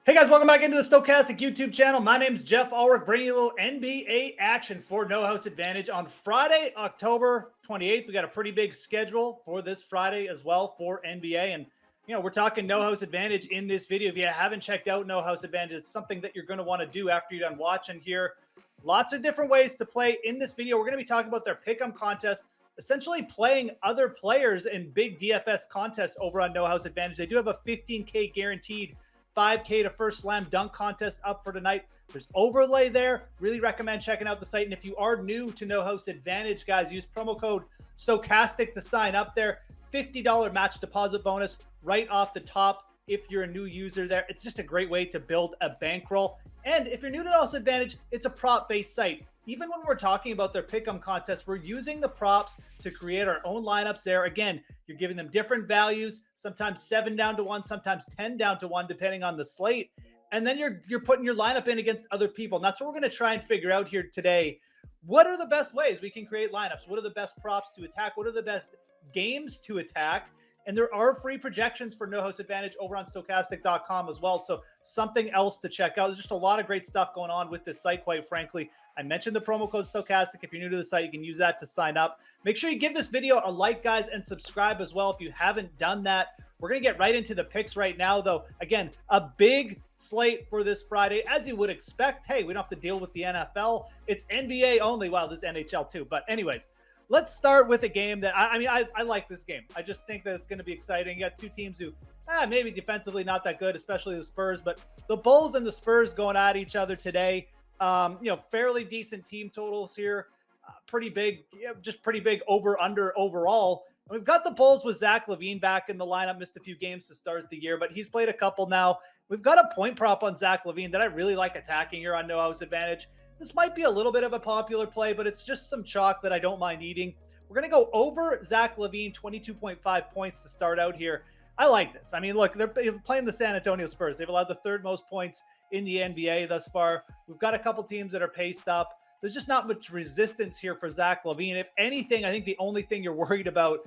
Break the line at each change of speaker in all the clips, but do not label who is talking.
Hey guys, welcome back into the Stochastic YouTube channel. My name is Geoff Ulrich, bringing you a little NBA action for No House Advantage on Friday, October 28th. We got a pretty big schedule for this Friday as well for NBA. And, we're talking No House Advantage in this video. If you haven't checked out No House Advantage, it's something that you're going to want to do after you're done watching here. Lots of different ways to play in this video. We're going to be talking about their pick'em contest, essentially playing other players in big DFS contests over on No House Advantage. They do have a 15K guaranteed 5K to first slam dunk contest up for tonight. There's overlay there. Really recommend checking out the site. And if you are new to No House Advantage, guys, use promo code Stochastic to sign up there. $50 match deposit bonus right off the top if you're a new user there. It's just a great way to build a bankroll. And if you're new to No House Advantage, it's a prop-based site. Even when we're talking about their pick'em contest, we're using the props to create our own lineups there. Again, you're giving them different values, sometimes 7 down to 1, sometimes 10 down to 1, depending on the slate. And then you're putting your lineup in against other people. And that's what we're going to try and figure out here today. What are the best ways we can create lineups? What are the best props to attack? What are the best games to attack? And there are free projections for No House Advantage over on Stochastic.com as well. So something else to check out. There's just a lot of great stuff going on with this site, quite frankly. I mentioned the promo code Stochastic. If you're new to the site, you can use that to sign up. Make sure you give this video a like, guys, and subscribe as well if you haven't done that. We're going to get right into the picks right now, though. Again, a big slate for this Friday, as you would expect. Hey, we don't have to deal with the NFL. It's NBA only. Wow, there's NHL too. But anyways, let's start with a game that, I like this game. I just think that it's going to be exciting. You got two teams who maybe defensively not that good, especially the Spurs. But the Bulls and the Spurs going at each other today. Fairly decent team totals here. Pretty big, just pretty big over-under overall. And we've got the Bulls with Zach LaVine back in the lineup. Missed a few games to start the year, but he's played a couple now. We've got a point prop on Zach LaVine that I really like attacking here on No House Advantage. This might be a little bit of a popular play, but it's just some chalk that I don't mind eating. We're going to go over Zach LaVine, 22.5 points to start out here. I like this. I mean, look, they're playing the San Antonio Spurs. They've allowed the third most points in the NBA thus far. We've got a couple teams that are paced up. There's just not much resistance here for Zach LaVine. If anything, I think the only thing you're worried about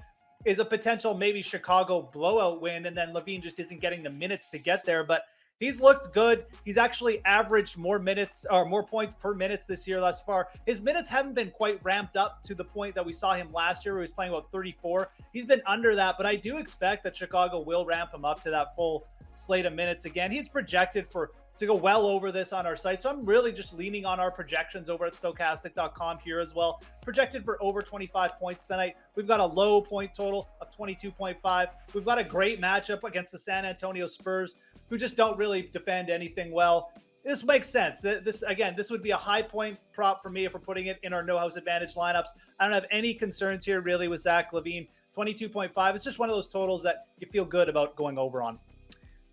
is a potential maybe Chicago blowout win, and then LaVine just isn't getting the minutes to get there. But he's looked good. He's actually averaged more minutes or more points per minutes this year thus far. His minutes haven't been quite ramped up to the point that we saw him last year where he was playing about 34. He's been under that, but I do expect that Chicago will ramp him up to that full slate of minutes again. He's projected to go well over this on our site. So I'm really just leaning on our projections over at Stochastic.com here as well. Projected for over 25 points tonight. We've got a low point total of 22.5. We've got a great matchup against the San Antonio Spurs, who just don't really defend anything well. This makes sense. This would be a high point prop for me if we're putting it in our No House Advantage lineups. I don't have any concerns here really with Zach LaVine. 22.5. It's just one of those totals that you feel good about going over on.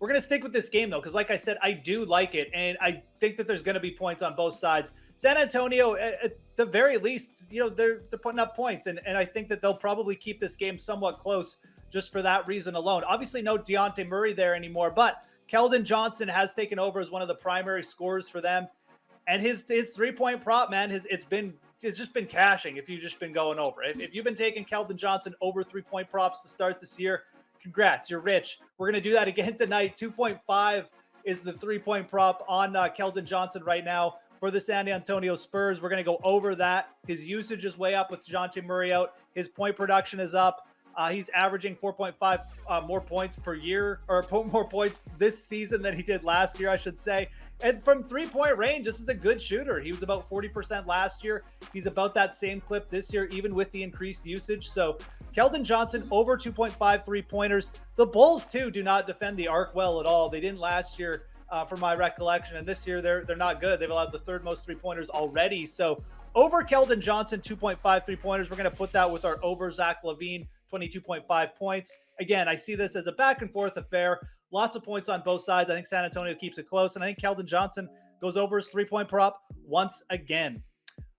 We're going to stick with this game, though, because like I said, I do like it, and I think that there's going to be points on both sides. San Antonio, at the very least, they're putting up points, and I think that they'll probably keep this game somewhat close just for that reason alone. Obviously, no Dejounte Murray there anymore, but Keldon Johnson has taken over as one of the primary scorers for them, and his three-point prop, man, it's just been cashing if you've just been going over. If you've been taking Keldon Johnson over three-point props to start this year, congrats, you're rich. We're going to do that again tonight. 2.5 is the three-point prop on Keldon Johnson right now for the San Antonio Spurs. We're going to go over that. His usage is way up with DeJounte Murray out. His point production is up. He's averaging 4.5 more points per year, or more points this season than he did last year, I should say. And from three-point range, this is a good shooter. He was about 40% last year. He's about that same clip this year, even with the increased usage. So Keldon Johnson over 2.5 three-pointers. The Bulls, too, do not defend the arc well at all. They didn't last year, from my recollection, and this year they're not good. They've allowed the third most three-pointers already. So over Keldon Johnson, 2.5 three-pointers. We're going to put that with our over Zach LaVine, 22.5 points. Again, I see this as a back-and-forth affair. Lots of points on both sides. I think San Antonio keeps it close, and I think Keldon Johnson goes over his three-point prop once again.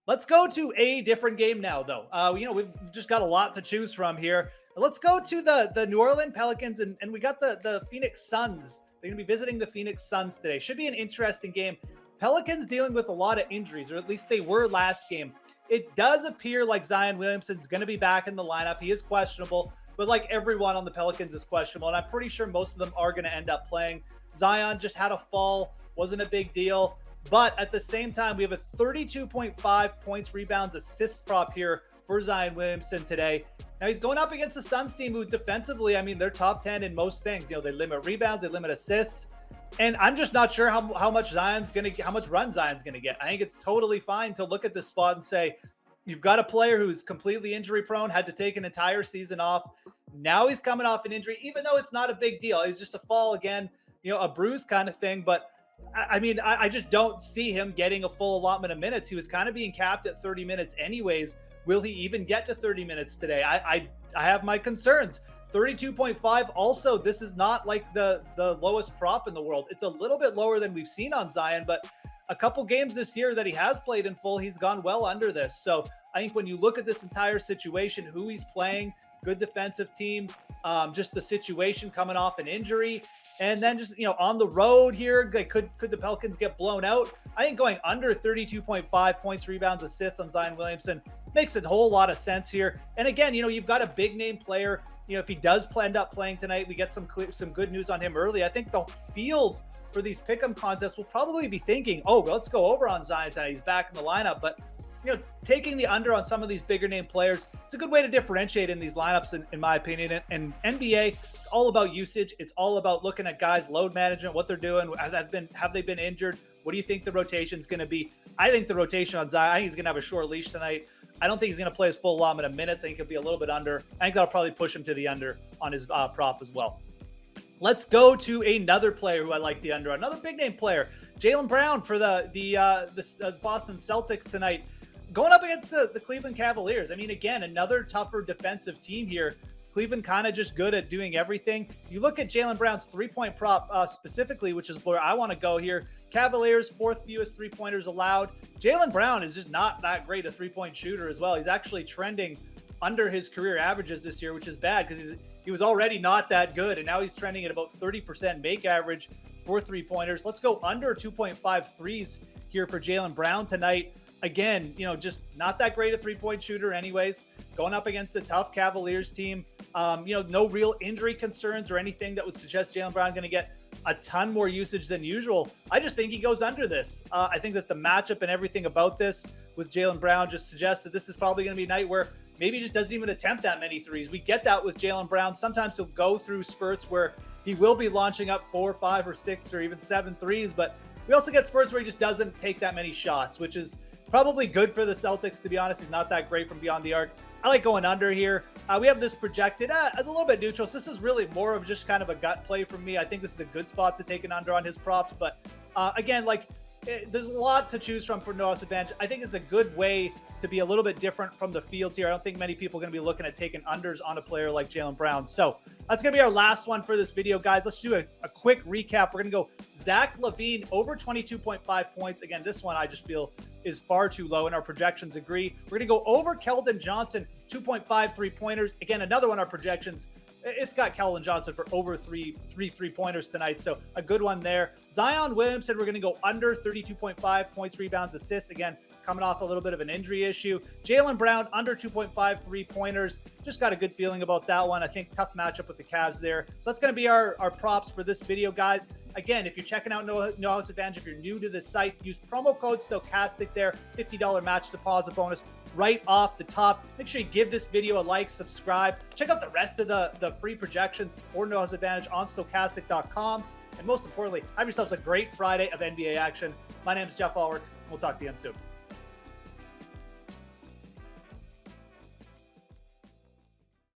Let's go to a different game now, though. We've just got a lot to choose from here. Let's go to the New Orleans Pelicans, and we got the Phoenix Suns. They're going to be visiting the Phoenix Suns today. Should be an interesting game. Pelicans dealing with a lot of injuries, or at least they were last game. It does appear like Zion Williamson's going to be back in the lineup. He is questionable, but like everyone on the Pelicans is questionable, and I'm pretty sure most of them are going to end up playing. Zion just had a fall, wasn't a big deal. But at the same time, we have a 32.5 points, rebounds, assists prop here for Zion Williamson today. Now he's going up against the Suns team, who defensively, I mean, they're top 10 in most things. You know, they limit rebounds, they limit assists. And I'm just not sure how much Zion's going to get, how much run Zion's going to get. I think it's totally fine to look at this spot and say, you've got a player who's completely injury prone, had to take an entire season off. Now he's coming off an injury, even though it's not a big deal. It's just a fall again, you know, a bruise kind of thing. But I mean, I just don't see him getting a full allotment of minutes. He was kind of being capped at 30 minutes anyways. Will he even get to 30 minutes today? I have my concerns. 32.5. Also, this is not like the lowest prop in the world. It's a little bit lower than we've seen on Zion, but a couple games this year that he has played in full, he's gone well under this. So I think when you look at this entire situation, who he's playing, good defensive team, just the situation coming off an injury, and then just, you know, on the road here, could the Pelicans get blown out? I think going under 32.5 points, rebounds, assists on Zion Williamson makes a whole lot of sense here. And again, you know, you've got a big name player. You know, if he does end up playing tonight, we get some good news on him early. I think the field for these pick'em contests will probably be thinking, oh, well, let's go over on Zion tonight. He's back in the lineup. But, you know, taking the under on some of these bigger name players, it's a good way to differentiate in these lineups, in my opinion. And NBA, it's all about usage. It's all about looking at guys' load management, what they're doing. Have they been injured? What do you think the rotation is going to be? I think the rotation on Zion, I think he's going to have a short leash tonight. I don't think he's going to play his full allotment of minutes. I think he'll be a little bit under. I think that'll probably push him to the under on his prop as well. Let's go to another player who I like the under. Another big name player, Jaylen Brown for the Boston Celtics tonight, going up against the Cleveland Cavaliers. I mean, again, another tougher defensive team here. Cleveland kind of just good at doing everything. You look at Jaylen Brown's three-point prop specifically, which is where I want to go here. Cavaliers, fourth fewest three-pointers allowed. Jaylen Brown is just not that great a three-point shooter as well. He's actually trending under his career averages this year, which is bad because he was already not that good, and now he's trending at about 30% make average for three-pointers. Let's go under 2.5 threes here for Jaylen Brown tonight. Again, you know, just not that great a three-point shooter anyways, going up against a tough Cavaliers team. You know, no real injury concerns or anything that would suggest Jaylen Brown going to get a ton more usage than usual. I just think he goes under this. I think that the matchup and everything about this with Jaylen Brown just suggests that this is probably going to be a night where maybe he just doesn't even attempt that many threes. We get that with Jaylen Brown. Sometimes he'll go through spurts where he will be launching up 4, 5, or 6, or even 7 threes, but we also get spurts where he just doesn't take that many shots, which is probably good for the Celtics, to be honest. He's not that great from beyond the arc. I like going under here. We have this projected as a little bit neutral. So this is really more of just kind of a gut play for me. I think this is a good spot to take an under on his props. But again, there's a lot to choose from for no house advantage. I think it's a good way to be a little bit different from the field here. I don't think many people are going to be looking at taking unders on a player like Jaylen Brown. So that's going to be our last one for this video, guys. Let's do a quick recap. We're going to go Zach LaVine over 22.5 points. Again, this one I just feel is far too low, and our projections agree. We're going to go over Keldon Johnson, 2.5 three-pointers. Again, another one, our projections, it's got Keldon Johnson for over three three-pointers tonight, so a good one there. Zion Williamson, we're going to go under 32.5 points, rebounds, assists. Again, coming off a little bit of an injury issue. Jaylen Brown, under 2.5 three-pointers. Just got a good feeling about that one. I think tough matchup with the Cavs there. So that's going to be our props for this video, guys. Again, if you're checking out No House Advantage, if you're new to this site, use promo code Stochastic there, $50 match deposit bonus right off the top. Make sure you give this video a like, subscribe. Check out the rest of the free projections for No House Advantage on Stochastic.com. And most importantly, have yourselves a great Friday of NBA action. My name is Geoff Ulrich. We'll talk to you again soon.